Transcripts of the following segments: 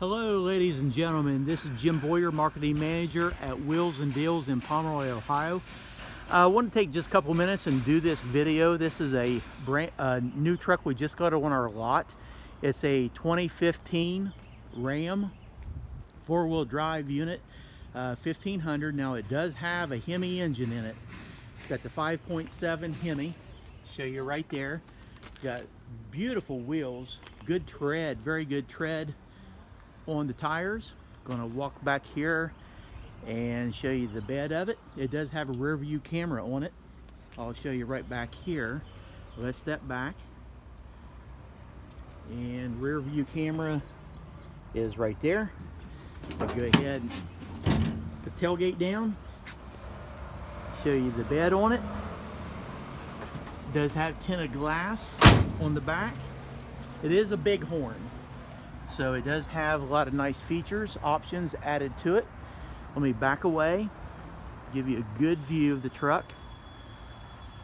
Hello ladies and gentlemen, this is Jim Boyer, Marketing Manager at Wheels and Deals in Pomeroy, Ohio. I want to take just a couple minutes and do this video. This is a new truck we just got on our lot. It's a 2015 Ram four-wheel drive unit, 1500. Now it does have a Hemi engine in it. It's got the 5.7 Hemi, show you right there. It's got beautiful wheels, good tread, very good tread on the tires. Gonna walk back here and show you the bed of it. It does have a rear view camera on it. I'll show you right back here. Let's step back, and rear view camera is right there. I'll go ahead and put the tailgate down, show you the bed on it. It does have tinted glass on the back. It is a Bighorn, so it does have a lot of nice features, options added to it. Let me back away, give you a good view of the truck.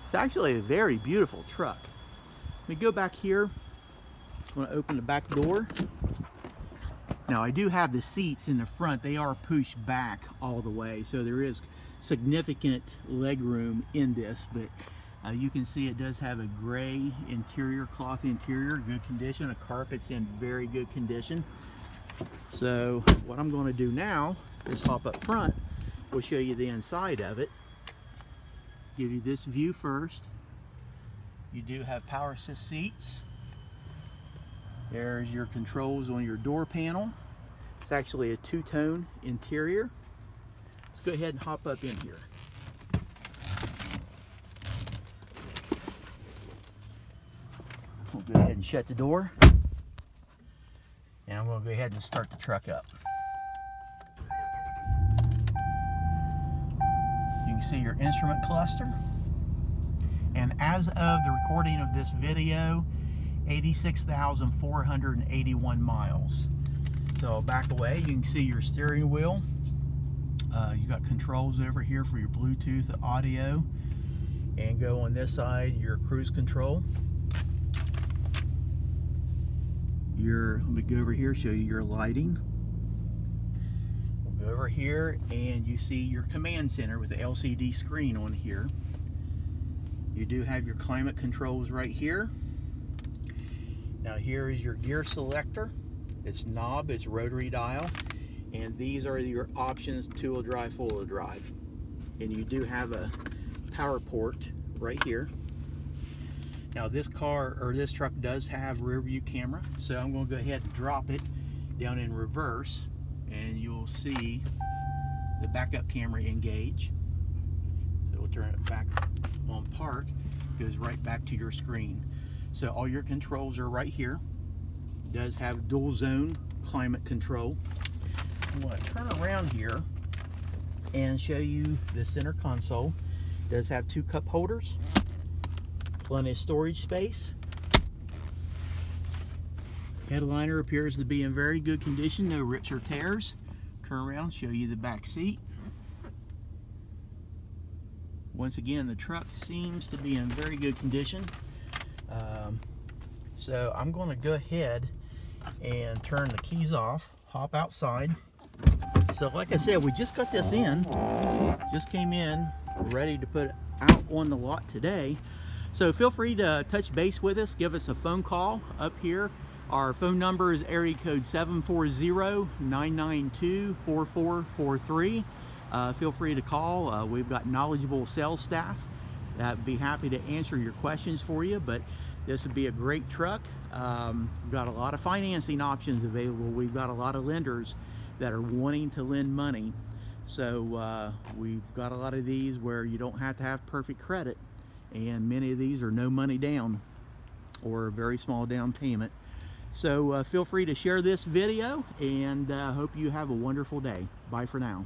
It's actually a very beautiful truck. Let me go back here. I'm going to open the back door. Now I do have the seats in the front. They are pushed back all the way, so there is significant leg room in this, but you can see it does have a gray interior, cloth interior, good condition. The carpet's in very good condition. So what I'm going to do now is hop up front. We'll show you the inside of it. Give you this view first. You do have power assist seats. There's your controls on your door panel. It's actually a two-tone interior. Let's go ahead and hop up in here. We'll go ahead and shut the door, and I'm going to go ahead and start the truck up. You can see your instrument cluster, and as of the recording of this video, 86,481 miles. So I'll back away. You can see your steering wheel. You got controls over here for your Bluetooth audio, and go on this side, your cruise control. Let me go over here, show you your lighting. We'll go over here, and you see your command center with the LCD screen on here. You do have your climate controls right here. Now here is your gear selector. It's knob, it's rotary dial, and these are your options: two-wheel drive, four-wheel drive. And you do have a power port right here. Now this truck does have rear view camera, so I'm going to go ahead and drop it down in reverse, and you'll see the backup camera engage. So we'll turn it back on park, goes right back to your screen. So all your controls are right here. It does have dual zone climate control. I'm going to turn around here and show you the center console. It does have two cup holders. Plenty of storage space. Headliner appears to be in very good condition, no rips or tears. Turn around, show you the back seat. Once again, the truck seems to be in very good condition. So I'm going to go ahead and turn the keys off, hop outside. So like I said, we just got this in, just came in, ready to put out on the lot today. So feel free to touch base with us, give us a phone call up here. Our phone number is area code 740-992-4443. Feel free to call. We've got knowledgeable sales staff that'd be happy to answer your questions for you, but this would be a great truck. We've got a lot of financing options available. We've got a lot of lenders that are wanting to lend money. So we've got a lot of these where you don't have to have perfect credit, and many of these are no money down or a very small down payment. So feel free to share this video, and hope you have a wonderful day. Bye for now.